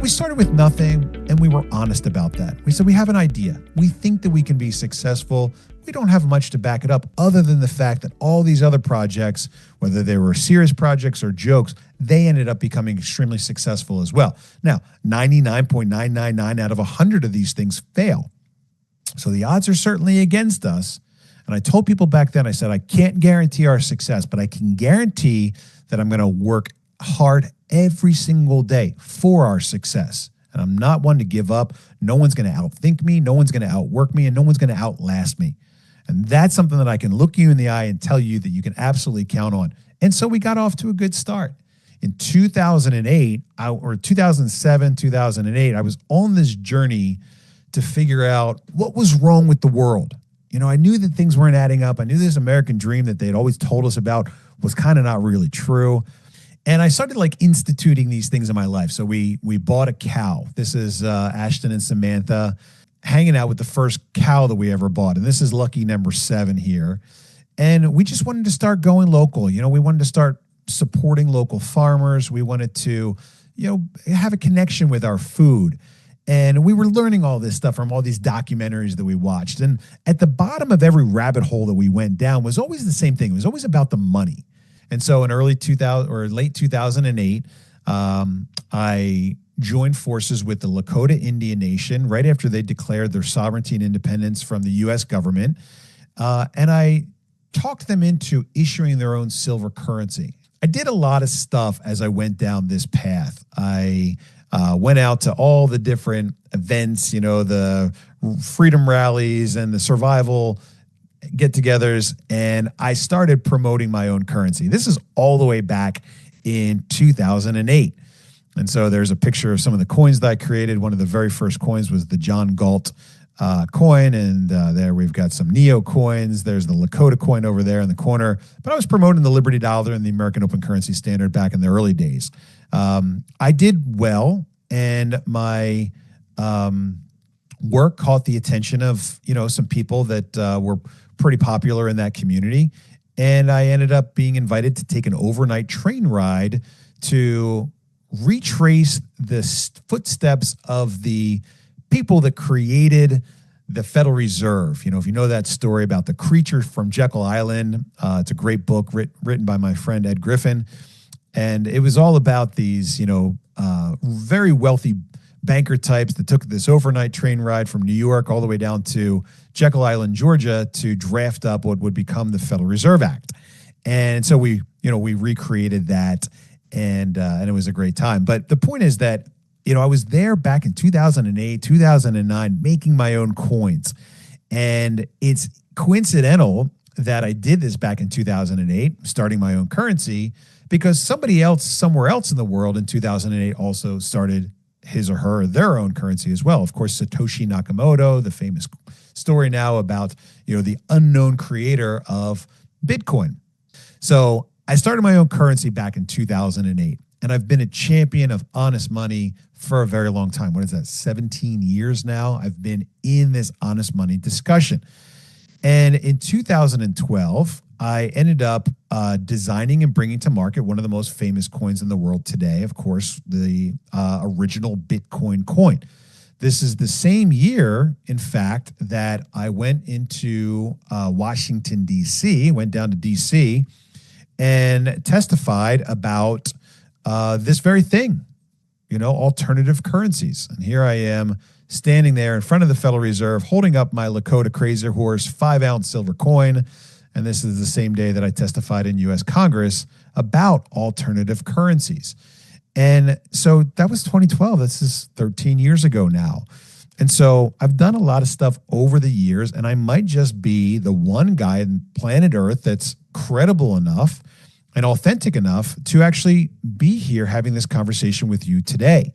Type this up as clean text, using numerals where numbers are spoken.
We started with nothing, and we were honest about that. We said, we have an idea. We think that we can be successful. We don't have much to back it up other than the fact that all these other projects, whether they were serious projects or jokes, they ended up becoming extremely successful as well. Now, 99.999 out of 100 of these things fail. So the odds are certainly against us. And I told people back then, I said, I can't guarantee our success, but I can guarantee that I'm going to work hard every single day for our success. And I'm not one to give up. No one's going to outthink me. No one's going to outwork me, and no one's going to outlast me. And that's something that I can look you in the eye and tell you that you can absolutely count on. And so we got off to a good start. In 2008, or 2007, 2008, I was on this journey to figure out what was wrong with the world. You know, I knew that things weren't adding up. I knew this American dream that they'd always told us about was kind of not really true. And I started like instituting these things in my life. So we bought a cow. This is Ashton and Samantha hanging out with the first cow that we ever bought. And this is lucky number 7 here. And we just wanted to start going local. You know, we wanted to start supporting local farmers. We wanted to, you know, have a connection with our food. And we were learning all this stuff from all these documentaries that we watched. And at the bottom of every rabbit hole that we went down was always the same thing. It was always about the money. And so in early 2000 or late 2008, I joined forces with the Lakota Indian Nation right after they declared their sovereignty and independence from the U.S. government. And I talked them into issuing their own silver currency. I did a lot of stuff as I went down this path. I went out to all the different events, you know, the freedom rallies and the survival get-togethers, and I started promoting my own currency. This is all the way back in 2008. And so there's a picture of some of the coins that I created. One of the very first coins was the John Galt coin, and there we've got some Neo coins. There's the Lakota coin over there in the corner. But I was promoting the Liberty Dollar and the American Open Currency Standard back in the early days. I did well, and my work caught the attention of, you know, some people that were pretty popular in that community. And I ended up being invited to take an overnight train ride to retrace the footsteps of the people that created the Federal Reserve. You know, if you know that story about the creature from Jekyll Island, it's a great book written by my friend Ed Griffin. And it was all about these, you know, very wealthy banker types that took this overnight train ride from New York all the way down to Jekyll Island, Georgia, to draft up what would become the Federal Reserve Act. And so we recreated that, and it was a great time. But the point is that, you know, I was there back in 2008, 2009, making my own coins. And it's coincidental that I did this back in 2008, starting my own currency, because somebody else somewhere else in the world in 2008 also started his or her their own currency as well. Of course, Satoshi Nakamoto, the famous story now about, you know, the unknown creator of Bitcoin. So I started my own currency back in 2008, and I've been a champion of honest money for a very long time. What is that, 17 years now? I've been in this honest money discussion. And in 2012, I ended up designing and bringing to market one of the most famous coins in the world today, of course, the original Bitcoin coin. This is the same year, in fact, that I went into Washington, D.C., went down to D.C., and testified about this very thing, you know, alternative currencies. And here I am standing there in front of the Federal Reserve, holding up my Lakota Crazy Horse 5-ounce silver coin. And this is the same day that I testified in U.S. Congress about alternative currencies. And so that was 2012. This is 13 years ago now. And so I've done a lot of stuff over the years, and I might just be the one guy on planet Earth that's credible enough and authentic enough to actually be here having this conversation with you today.